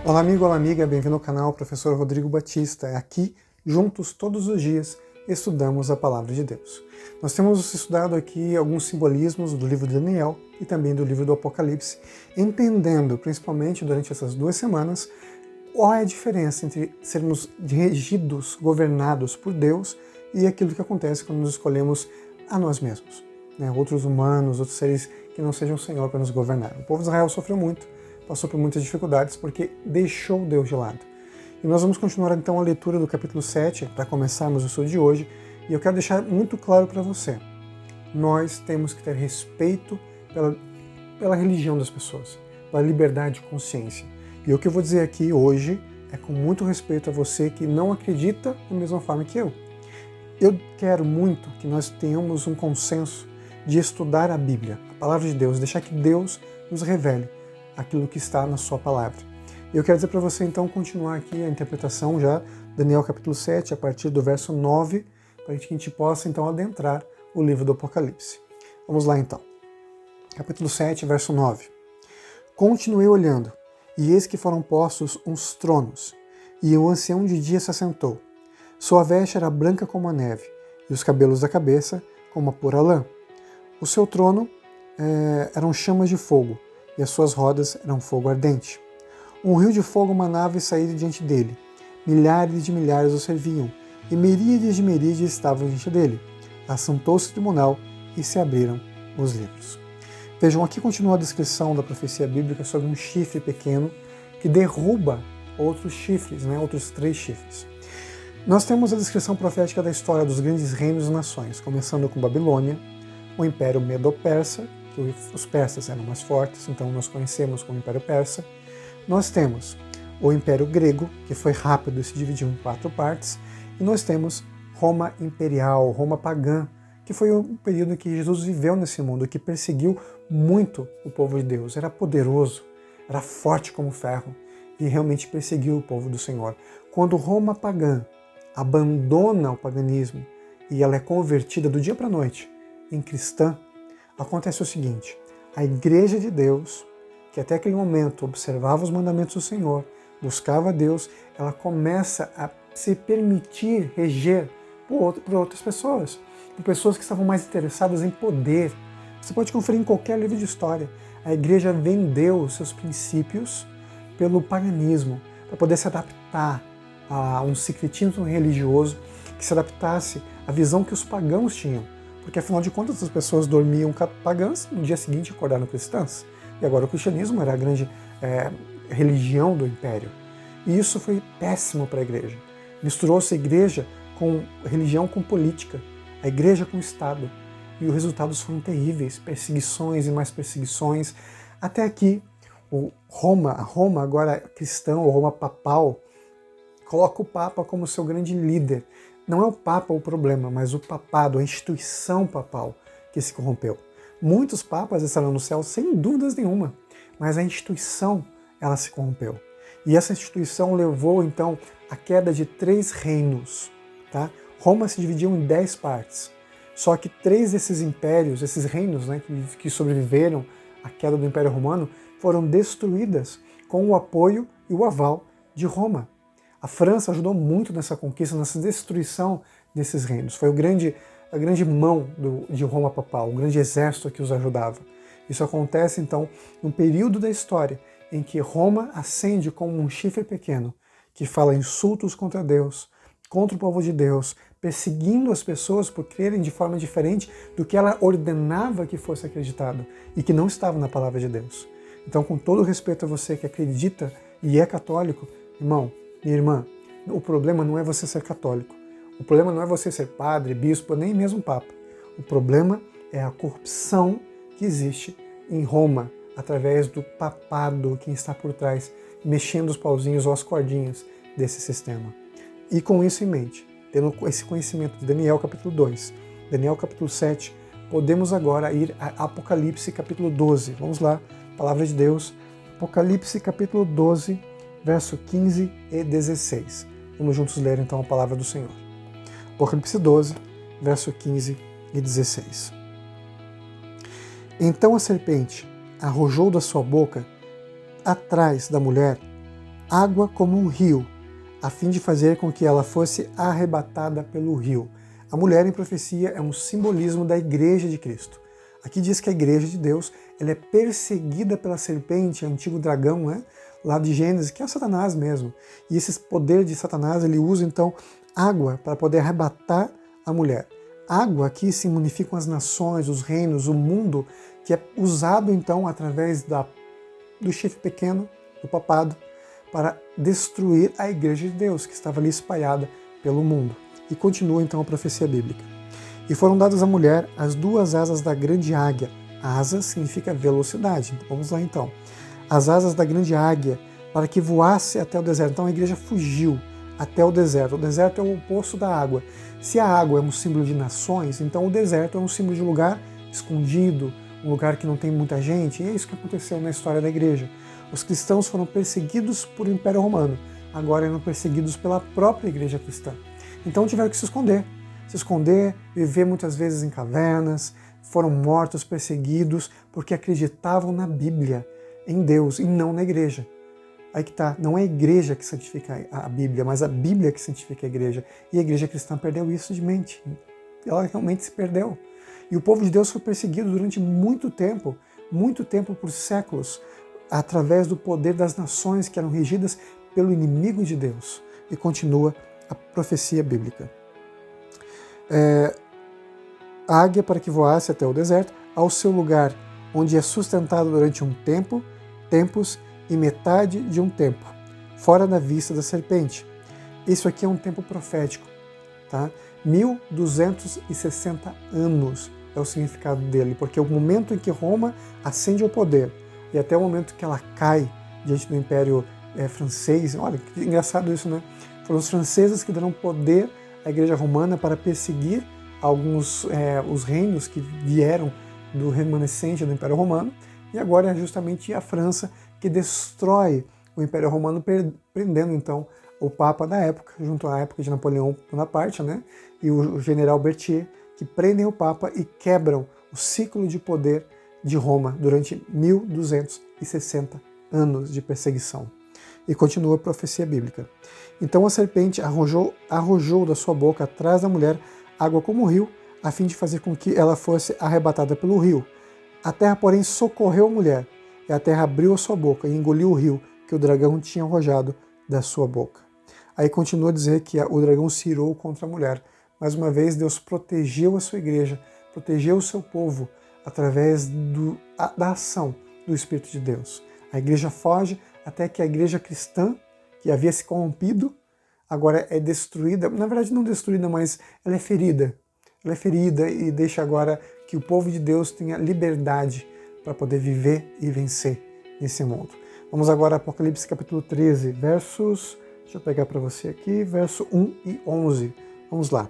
Olá amigo, olá amiga, bem-vindo ao canal Professor Rodrigo Batista. Aqui, juntos, todos os dias, estudamos a Palavra de Deus. Nós temos estudado aqui alguns simbolismos do livro de Daniel e também do livro do Apocalipse, entendendo, principalmente durante essas 2 semanas, qual é a diferença entre sermos regidos, governados por Deus e aquilo que acontece quando nos escolhemos a nós mesmos, né? Outros humanos, outros seres que não sejam o Senhor para nos governar. O povo de Israel sofreu muito, passou por muitas dificuldades porque deixou Deus de lado. E nós vamos continuar então a leitura do capítulo 7 para começarmos o estudo de hoje, e eu quero deixar muito claro para você. Nós temos que ter respeito pela religião das pessoas, pela liberdade de consciência. E o que eu vou dizer aqui hoje é com muito respeito a você que não acredita da mesma forma que eu. Eu quero muito que nós tenhamos um consenso de estudar a Bíblia, a Palavra de Deus, deixar que Deus nos revele aquilo que está na sua palavra. Eu quero dizer para você então continuar aqui a interpretação já, Daniel capítulo 7, a partir do verso 9, para que a gente possa então adentrar o livro do Apocalipse. Vamos lá então. Capítulo 7, verso 9. Continuei olhando, e eis que foram postos uns tronos, e o ancião de dia se assentou. Sua veste era branca como a neve, e os cabelos da cabeça como a pura lã. O seu trono eram chamas de fogo, e as suas rodas eram fogo ardente. Um rio de fogo manava e saía diante dele. Milhares de milhares o serviam, e miríades de miríades estavam diante dele. Assentou-se o tribunal e se abriram os livros. Vejam, aqui continua a descrição da profecia bíblica sobre um chifre pequeno que derruba outros chifres, outros 3 chifres. Nós temos a descrição profética da história dos grandes reinos e nações, começando com Babilônia, o Império Medo-Persa, que os persas eram mais fortes, então nós conhecemos como Império Persa. Nós temos o Império Grego, que foi rápido e se dividiu em 4 partes, e nós temos Roma Imperial, Roma Pagã, que foi o período em que Jesus viveu nesse mundo, que perseguiu muito o povo de Deus, era poderoso, era forte como ferro, e realmente perseguiu o povo do Senhor. Quando Roma Pagã abandona o paganismo e ela é convertida do dia para a noite em cristã, acontece o seguinte: a Igreja de Deus, que até aquele momento observava os mandamentos do Senhor, buscava Deus, ela começa a se permitir reger por outras pessoas, por pessoas que estavam mais interessadas em poder. Você pode conferir em qualquer livro de história. A Igreja vendeu os seus princípios pelo paganismo, para poder se adaptar a um secretismo religioso que se adaptasse à visão que os pagãos tinham. Porque, afinal de contas, as pessoas dormiam pagãs, no dia seguinte acordaram cristãs. E agora o cristianismo era a grande religião do império. E isso foi péssimo para a igreja. Misturou-se a igreja com religião com política, a igreja com o Estado. E os resultados foram terríveis, perseguições e mais perseguições. Até aqui, a Roma agora cristã, ou Roma papal, coloca o Papa como seu grande líder. Não é o Papa o problema, mas o papado, a instituição papal que se corrompeu. Muitos papas estarão no céu sem dúvidas nenhuma, mas a instituição ela se corrompeu. E essa instituição levou então à queda de 3 reinos. Tá? Roma se dividiu em 10 partes. Só que 3 desses impérios, esses reinos que sobreviveram à queda do Império Romano, foram destruídas com o apoio e o aval de Roma. A França ajudou muito nessa conquista, nessa destruição desses reinos. Foi a grande mão de Roma papal, o grande exército que os ajudava. Isso acontece, então, num período da história em que Roma ascende como um chifre pequeno, que fala insultos contra Deus, contra o povo de Deus, perseguindo as pessoas por crerem de forma diferente do que ela ordenava que fosse acreditado e que não estava na palavra de Deus. Então, com todo respeito a você que acredita e é católico, irmão, minha irmã, o problema não é você ser católico. O problema não é você ser padre, bispo, nem mesmo papa. O problema é a corrupção que existe em Roma, através do papado, quem está por trás, mexendo os pauzinhos ou as cordinhas desse sistema. E com isso em mente, tendo esse conhecimento de Daniel capítulo 2, Daniel capítulo 7, podemos agora ir a Apocalipse capítulo 12. Vamos lá, Palavra de Deus, Apocalipse capítulo 12, verso 15 e 16. Vamos juntos ler então a palavra do Senhor. Apocalipse 12, verso 15 e 16. Então a serpente arrojou da sua boca, atrás da mulher, água como um rio, a fim de fazer com que ela fosse arrebatada pelo rio. A mulher em profecia é um simbolismo da Igreja de Cristo. Aqui diz que a Igreja de Deus ela é perseguida pela serpente, antigo dragão, né? Lá de Gênesis, que é o Satanás mesmo. E esse poder de Satanás, ele usa então água para poder arrebatar a mulher. Água aqui significam as nações, os reinos, o mundo, que é usado então através do chifre pequeno, do papado, para destruir a Igreja de Deus, que estava ali espalhada pelo mundo. E continua então a profecia bíblica. E foram dadas à mulher as 2 asas da grande águia. Asa significa velocidade. Vamos lá então. As asas da grande águia, para que voasse até o deserto. Então a igreja fugiu até o deserto. O deserto é o oposto da água. Se a água é um símbolo de nações, então o deserto é um símbolo de lugar escondido, um lugar que não tem muita gente. E é isso que aconteceu na história da igreja. Os cristãos foram perseguidos por o Império Romano. Agora eram perseguidos pela própria igreja cristã. Então tiveram que se esconder, viver muitas vezes em cavernas, foram mortos, perseguidos, porque acreditavam na Bíblia, em Deus, e não na igreja. Aí que tá, não é a igreja que santifica a Bíblia, mas a Bíblia que santifica a igreja. E a igreja cristã perdeu isso de mente. Ela realmente se perdeu. E o povo de Deus foi perseguido durante muito tempo por séculos, através do poder das nações que eram regidas pelo inimigo de Deus. E continua a profecia bíblica. A águia para que voasse até o deserto, ao seu lugar, onde é sustentado durante um tempo, tempos e metade de um tempo, fora da vista da serpente. Isso aqui é um tempo profético, tá? 1260 anos é o significado dele, porque é o momento em que Roma ascende ao poder e até o momento que ela cai diante do Império francês. Olha, que engraçado isso, né? Foram os franceses que deram poder à Igreja Romana para perseguir os reinos que vieram do remanescente do Império Romano, e agora é justamente a França que destrói o Império Romano, prendendo então o Papa da época, junto à época de Napoleão Bonaparte, né, e o general Berthier, que prendem o Papa e quebram o ciclo de poder de Roma durante 1260 anos de perseguição. E continua a profecia bíblica. Então a serpente arrojou da sua boca atrás da mulher água como um rio, a fim de fazer com que ela fosse arrebatada pelo rio. A terra, porém, socorreu a mulher, e a terra abriu a sua boca e engoliu o rio que o dragão tinha arrojado da sua boca. Aí continua a dizer que o dragão se irou contra a mulher. Mais uma vez, Deus protegeu a sua igreja, protegeu o seu povo, através da ação do Espírito de Deus. A igreja foge até que a igreja cristã, que havia se corrompido, agora é destruída. Na verdade, não destruída, mas ela é ferida. Ela é ferida e deixa agora que o povo de Deus tenha liberdade para poder viver e vencer nesse mundo. Vamos agora a Apocalipse capítulo 13, versos, deixa eu pegar para você aqui, verso 1 e 11. Vamos lá.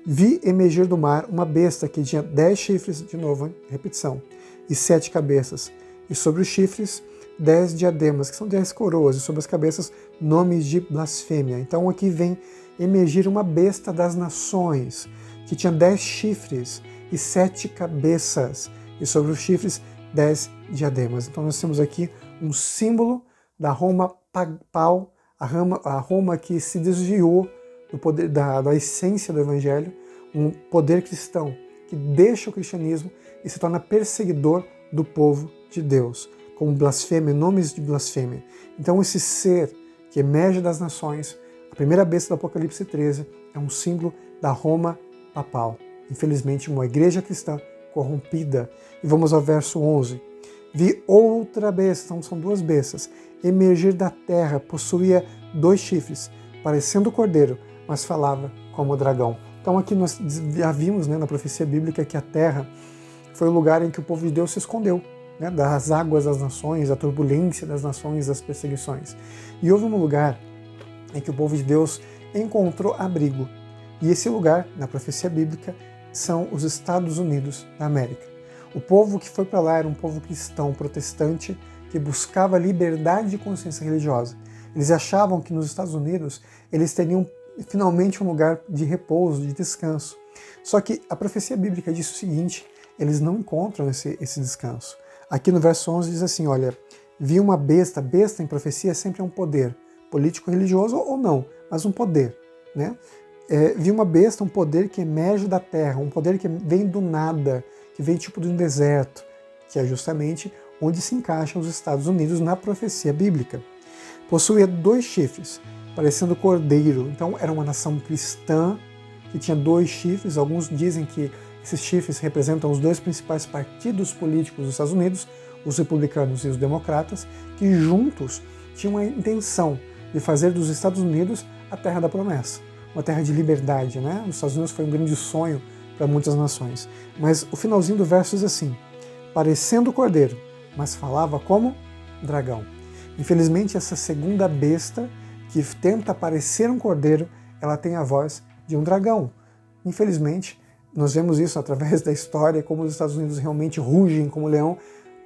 Vi emergir do mar uma besta que tinha 10 chifres, de novo, hein? Repetição, e 7 cabeças, e sobre os chifres 10 diademas, que são 10 coroas, e sobre as cabeças nomes de blasfêmia. Então aqui vem emergir uma besta das nações, que tinha 10 chifres e 7 cabeças, e sobre os chifres 10 diademas. Então nós temos aqui um símbolo da Roma pau, a Roma que se desviou do poder, da essência do Evangelho, um poder cristão que deixa o cristianismo e se torna perseguidor do povo de Deus, como blasfêmia, nomes de blasfêmia. Então esse ser que emerge das nações, a primeira besta do Apocalipse 13, é um símbolo da Roma papal. Infelizmente, uma igreja cristã corrompida. E vamos ao verso 11. Vi outra besta, então são 2 bestas, emergir da terra, possuía 2 chifres, parecendo cordeiro, mas falava como dragão. Então aqui nós já vimos, né, na profecia bíblica que a terra foi o lugar em que o povo de Deus se escondeu, né, das águas das nações, da turbulência das nações, das perseguições. E houve um lugar em que o povo de Deus encontrou abrigo. E esse lugar, na profecia bíblica, são os Estados Unidos da América. O povo que foi para lá era um povo cristão, protestante, que buscava liberdade de consciência religiosa. Eles achavam que nos Estados Unidos eles teriam finalmente um lugar de repouso, de descanso. Só que a profecia bíblica diz o seguinte, eles não encontram esse descanso. Aqui no verso 11 diz assim, olha, via uma besta. Besta em profecia sempre é um poder, político, religioso ou não, mas um poder, né? Via uma besta, um poder que emerge da terra, um poder que vem do nada, que vem tipo de um deserto, que é justamente onde se encaixam os Estados Unidos na profecia bíblica. Possuía 2 chifres, parecendo cordeiro. Então era uma nação cristã que tinha 2 chifres. Alguns dizem que esses chifres representam os 2 principais partidos políticos dos Estados Unidos, os republicanos e os democratas, que juntos tinham a intenção de fazer dos Estados Unidos a terra da promessa, uma terra de liberdade, né? Os Estados Unidos foi um grande sonho para muitas nações. Mas o finalzinho do verso diz assim: parecendo cordeiro, mas falava como dragão. Infelizmente, essa segunda besta, que tenta parecer um cordeiro, ela tem a voz de um dragão. Infelizmente, nós vemos isso através da história, como os Estados Unidos realmente rugem como leão,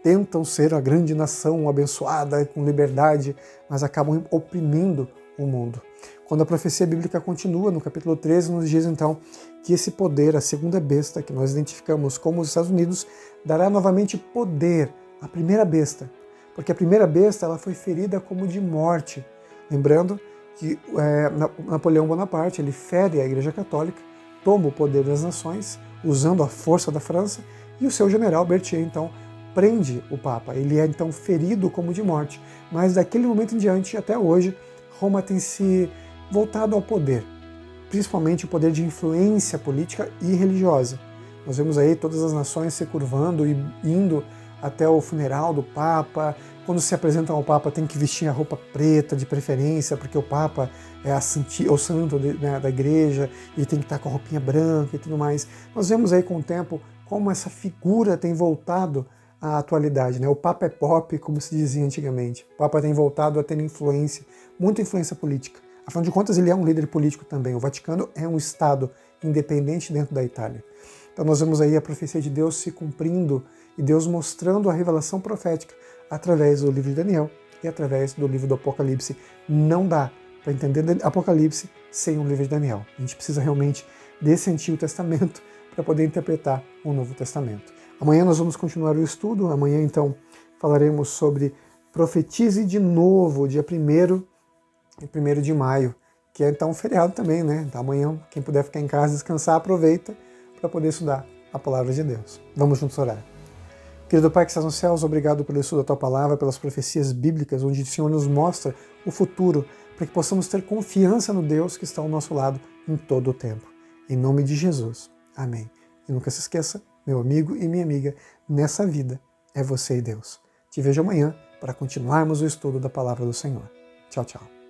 tentam ser a grande nação abençoada, com liberdade, mas acabam oprimindo o mundo. Quando a profecia bíblica continua, no capítulo 13, nos diz então que esse poder, a segunda besta, que nós identificamos como os Estados Unidos, dará novamente poder à primeira besta, porque a primeira besta ela foi ferida como de morte. Lembrando que Napoleão Bonaparte ele fere a Igreja Católica, toma o poder das nações, usando a força da França, e o seu general Berthier, então, prende o Papa. Ele é então ferido como de morte, mas daquele momento em diante, até hoje, Roma tem se voltado ao poder, principalmente o poder de influência política e religiosa. Nós vemos aí todas as nações se curvando e indo até o funeral do Papa. Quando se apresentam ao Papa tem que vestir a roupa preta de preferência, porque o Papa é o santo da igreja e tem que estar com a roupinha branca e tudo mais. Nós vemos aí com o tempo como essa figura tem voltado à atualidade, né? O Papa é pop, como se dizia antigamente. O Papa tem voltado a ter influência, muita influência política. Afinal de contas, ele é um líder político também. O Vaticano é um Estado independente dentro da Itália. Então nós vemos aí a profecia de Deus se cumprindo e Deus mostrando a revelação profética através do livro de Daniel e através do livro do Apocalipse. Não dá para entender Apocalipse sem o livro de Daniel. A gente precisa realmente desse Antigo Testamento para poder interpretar o Novo Testamento. Amanhã nós vamos continuar o estudo. Amanhã, então, falaremos sobre Profetize de novo, dia 1º de maio, que é então um feriado também, né? Então amanhã, quem puder ficar em casa descansar, aproveita para poder estudar a Palavra de Deus. Vamos juntos orar. Querido Pai que estás nos céus, obrigado pelo estudo da Tua Palavra, pelas profecias bíblicas, onde o Senhor nos mostra o futuro, para que possamos ter confiança no Deus que está ao nosso lado em todo o tempo. Em nome de Jesus. Amém. E nunca se esqueça, meu amigo e minha amiga, nessa vida é você e Deus. Te vejo amanhã para continuarmos o estudo da Palavra do Senhor. Tchau, tchau.